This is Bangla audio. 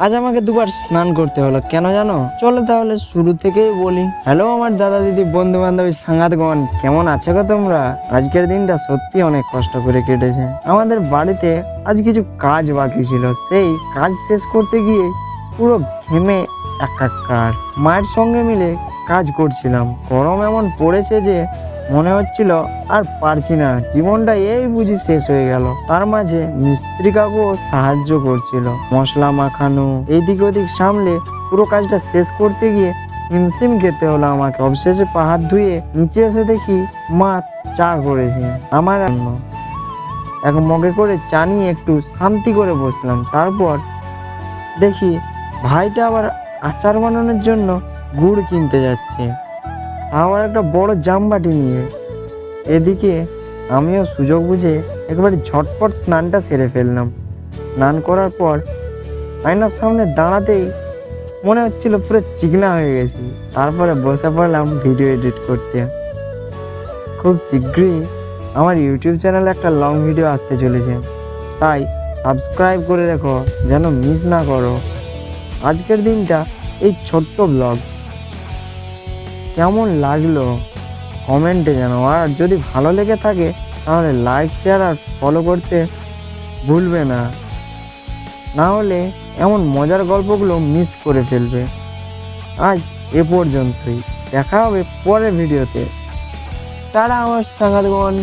আজ আমাকে দুবার স্নান করতে হলো, কেন জানো? চলো তাহলে শুরু থেকেই বলি। হ্যালো আমার দাদা দিদি বন্ধু বান্ধবী সাংঘাতগণ, কেমন আছো গো তোমরা? আজকের দিনটা সত্যি অনেক কষ্ট করে কেটেছে। আমাদের বাড়িতে আজ কিছু কাজ বাকি ছিল, সেই কাজ শেষ করতে গিয়ে পুরো ঘেমে একাকার। মায়ের সঙ্গে মিলে কাজ করছিলাম, গরম এমন পড়েছে যে মনে হচ্ছিল আর পারছি না, জীবনটা এই বুঝি শেষ হয়ে গেল। তার মাঝে মিস্ত্রি কাকুও সাহায্য করছিল, মশলা মাখানো এইদিক ওদিক সামলে পুরো কাজটা শেষ করতে গিয়ে হিমশিম খেতে হলো আমাকে। অবশেষে পা হাত ধুয়ে নিচে এসে দেখি মা চা করেছে আমার জন্য। এক মগে করে চা নিয়ে একটু শান্তি করে বসলাম। তারপর দেখি ভাইটা আবার আচার বানানোর জন্য গুড় কিনতে যাচ্ছে, আবার একটা বড় জামবাটি নিয়ে। এদিকে আমিও সুযোগ বুঝে একবারে ঝটপট স্নানটা সেরে ফেললাম। স্নান করার পর আয়নার সামনে দাঁড়াতেই মনে হচ্ছিল পুরো চিকনা হয়ে গেছি। তারপরে বসে পড়লাম ভিডিও এডিট করতে। খুব শীঘ্রই আমার ইউটিউব চ্যানেলে একটা লং ভিডিও আসতে চলেছে, তাই সাবস্ক্রাইব করে রেখো যেন মিস না করো। আজকের দিনটা এই ছোট্ট ব্লগ কেমন লাগলো কমেন্টে জানাও, আর যদি ভালো লেগে থাকে তাহলে লাইক শেয়ার আর ফলো করতে ভুলবে না, না হলে এমন মজার গল্পগুলো মিস করে ফেলবে। আজ এ পর্যন্তই, দেখা হবে পরের ভিডিওতে। তারা আমার সাংঘাতগণ।